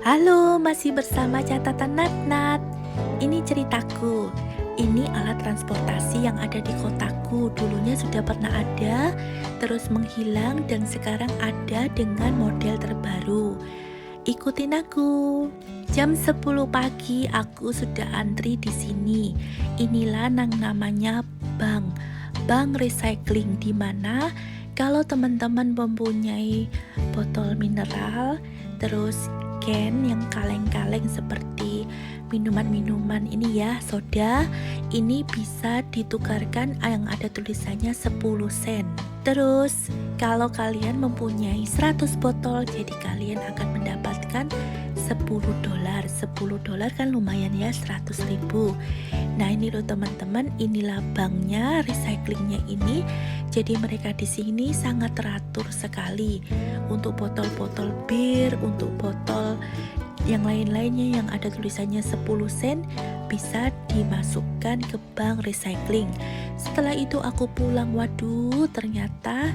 Halo, masih bersama catatan Natnat. Ini ceritaku. Ini alat transportasi yang ada di kotaku. Dulunya sudah pernah ada, terus menghilang dan sekarang ada dengan model terbaru. Ikutin aku. Jam 10 pagi aku sudah antri di sini. Inilah namanya bank recycling, di mana kalau teman-teman mempunyai botol mineral, terus can yang kaleng-kaleng seperti minuman-minuman ini ya, soda, ini bisa ditukarkan yang ada tulisannya 10 sen. Terus kalau kalian mempunyai 100 botol, jadi kalian akan mendapatkan 10 dolar. 10 dolar kan lumayan ya, 100 ribu. Nah ini loh teman-teman, inilah banknya, recyclingnya ini. Jadi mereka di sini sangat teratur sekali untuk botol-botol bir, untuk botol yang lain-lainnya yang ada tulisannya 10 sen bisa dimasukkan ke bank recycling. Setelah itu aku pulang, waduh ternyata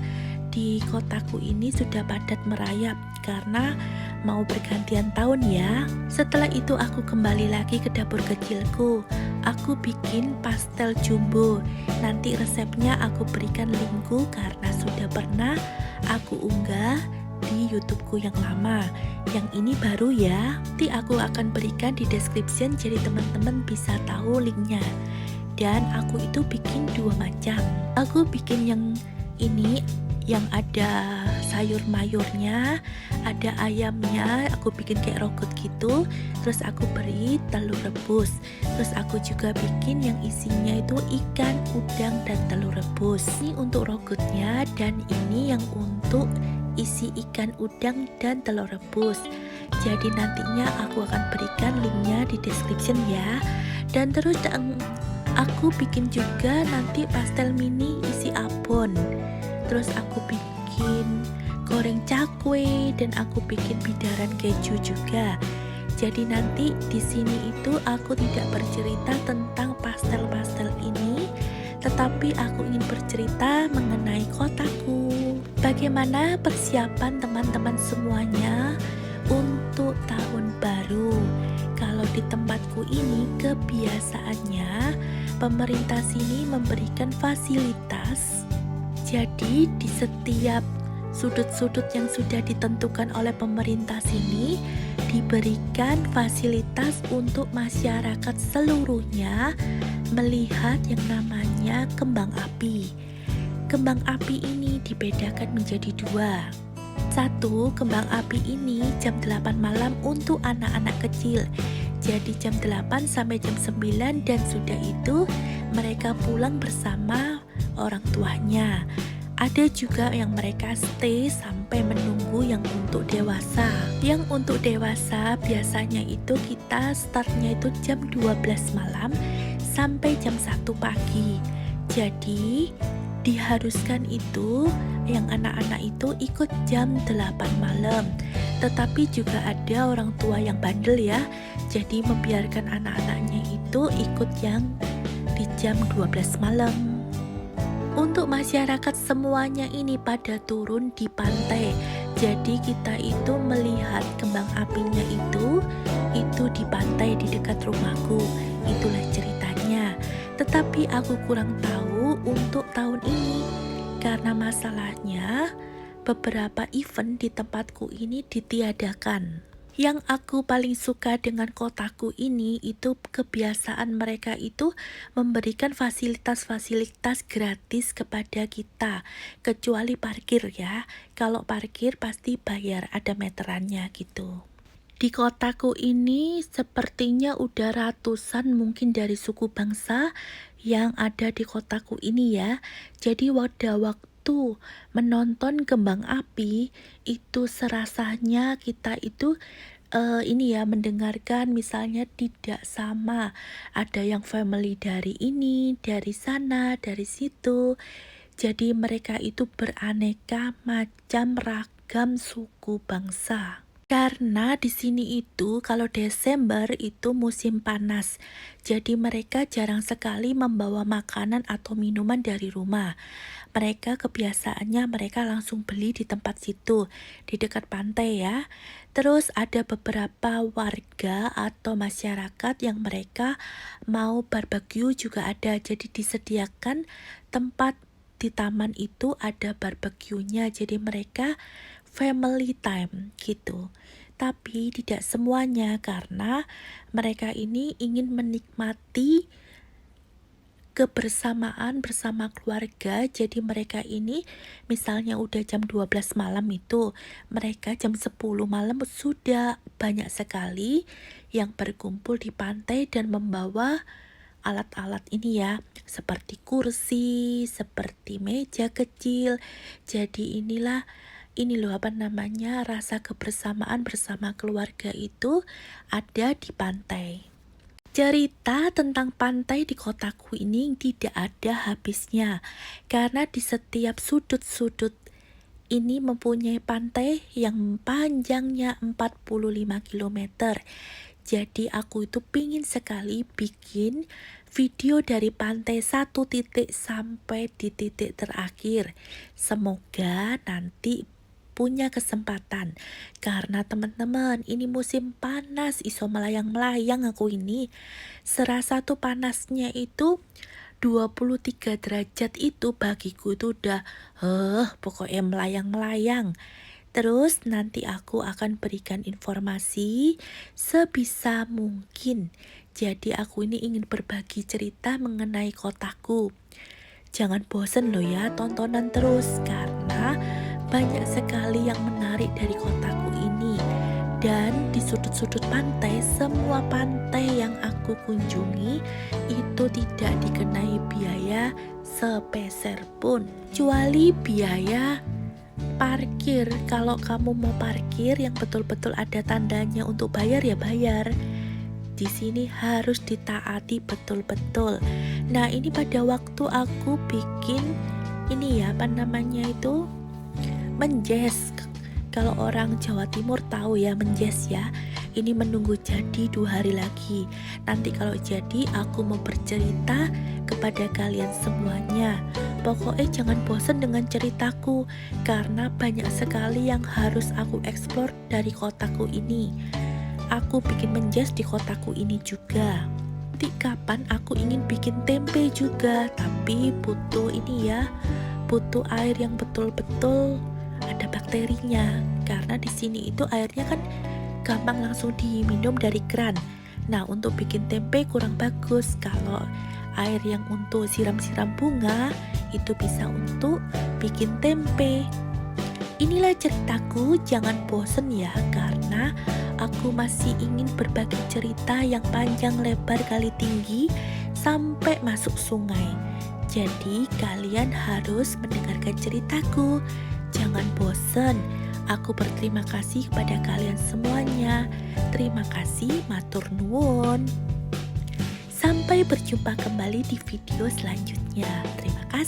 di kotaku ini sudah padat merayap karena mau bergantian tahun ya. Setelah itu aku kembali lagi ke dapur kecilku. Aku bikin pastel jumbo. Nanti resepnya aku berikan linkku karena sudah pernah aku unggah di YouTubeku yang lama. Yang ini baru ya. Nanti aku akan berikan di description jadi teman-teman bisa tahu linknya. Dan aku itu bikin dua macam. Aku bikin yang ini yang ada sayur mayurnya, ada ayamnya, aku bikin kayak rogut gitu. Terus aku beri telur rebus. Terus aku juga bikin yang isinya itu ikan, udang, dan telur rebus. Ini untuk rogutnya dan ini yang untuk isi ikan, udang, dan telur rebus. Jadi nantinya aku akan berikan linknya di description ya. Dan terus aku bikin juga nanti pastel mini isi abon. Terus aku bikin goreng cakwe dan aku bikin bidaran keju juga. Jadi nanti di sini itu aku tidak bercerita tentang pastel-pastel ini, tetapi aku ingin bercerita mengenai kotaku. Bagaimana persiapan teman-teman semuanya untuk tahun baru? Kalau di tempatku ini kebiasaannya pemerintah sini memberikan fasilitas. Jadi di setiap sudut-sudut yang sudah ditentukan oleh pemerintah sini diberikan fasilitas untuk masyarakat seluruhnya melihat yang namanya kembang api. Kembang api ini dibedakan menjadi dua. Satu, kembang api ini jam 8 malam untuk anak-anak kecil. Jadi jam 8 sampai jam 9 dan sudah itu mereka pulang bersama orang tuanya. Ada juga yang mereka stay sampai menunggu yang untuk dewasa. Yang untuk dewasa biasanya itu kita startnya itu jam 12 malam sampai jam 1 pagi. Jadi diharuskan itu yang anak-anak itu ikut jam 8 malam. Tetapi juga ada orang tua yang bandel ya. Jadi membiarkan anak-anaknya itu ikut yang di jam 12 malam. Untuk masyarakat semuanya ini pada turun di pantai. Jadi kita itu melihat kembang apinya itu di pantai di dekat rumahku. Itulah ceritanya. Tetapi aku kurang tahu untuk tahun ini. Karena masalahnya beberapa event di tempatku ini ditiadakan. Yang aku paling suka dengan kotaku ini itu kebiasaan mereka itu memberikan fasilitas-fasilitas gratis kepada kita. Kecuali parkir ya. Kalau parkir pasti bayar, ada meterannya gitu. Di kotaku ini sepertinya udah ratusan mungkin dari suku bangsa yang ada di kotaku ini ya. Jadi waktu menonton kembang api itu serasanya kita itu ini ya mendengarkan misalnya tidak sama. Ada yang family dari ini, dari sana, dari situ. Jadi mereka itu beraneka macam ragam suku bangsa. Karena di sini itu kalau Desember itu musim panas. Jadi mereka jarang sekali membawa makanan atau minuman dari rumah. Mereka kebiasaannya mereka langsung beli di tempat situ, di dekat pantai ya. Terus ada beberapa warga atau masyarakat yang mereka mau barbeque juga ada. Jadi disediakan tempat di taman itu ada barbeque-nya. Jadi mereka family time gitu. Tapi tidak semuanya karena mereka ini ingin menikmati kebersamaan bersama keluarga. Jadi mereka ini misalnya udah jam 12 malam itu, mereka jam 10 malam sudah banyak sekali yang berkumpul di pantai dan membawa alat-alat ini ya, seperti kursi, seperti meja kecil. Jadi ini loh apa namanya, rasa kebersamaan bersama keluarga itu ada di pantai. Cerita tentang pantai di kotaku ini tidak ada habisnya, karena di setiap sudut-sudut ini mempunyai pantai yang panjangnya 45 km. Jadi aku itu pingin sekali bikin video dari pantai satu titik sampai di titik terakhir. Semoga nanti punya kesempatan. Karena teman-teman ini musim panas, iso melayang-melayang aku ini. Serasa tuh panasnya itu 23 derajat itu bagiku itu udah pokoknya melayang-melayang. Terus nanti aku akan berikan informasi sebisa mungkin. Jadi aku ini ingin berbagi cerita mengenai kotaku. Jangan bosen loh ya, tontonan terus karena banyak sekali yang menarik dari kotaku ini. Dan di sudut-sudut pantai, semua pantai yang aku kunjungi itu tidak dikenai biaya sepeser pun, kecuali biaya parkir. Kalau kamu mau parkir yang betul-betul ada tandanya untuk bayar ya bayar. Di sini harus ditaati betul-betul. Nah, ini pada waktu aku bikin ini ya, apa namanya itu? Menjes. Kalau orang Jawa Timur tahu ya menjes ya. Ini menunggu jadi 2 hari lagi. Nanti kalau jadi aku mau bercerita kepada kalian semuanya. Pokoknya jangan bosan dengan ceritaku karena banyak sekali yang harus aku eksplor dari kotaku ini. Aku bikin menjes di kotaku ini juga. Nanti kapan aku ingin bikin tempe juga, tapi butuh ini ya, butuh air yang betul-betul ada bakterinya. Karena di sini itu airnya kan gampang langsung diminum dari keran. Nah, untuk bikin tempe kurang bagus. Kalau air yang untuk siram-siram bunga itu bisa untuk bikin tempe. Inilah ceritaku, jangan bosen ya, karena aku masih ingin berbagi cerita yang panjang lebar kali tinggi sampai masuk sungai. Jadi kalian harus mendengarkan ceritaku. Jangan bosen. Aku berterima kasih kepada kalian semuanya. Terima kasih, matur nuwun. Sampai berjumpa kembali di video selanjutnya. Terima kasih.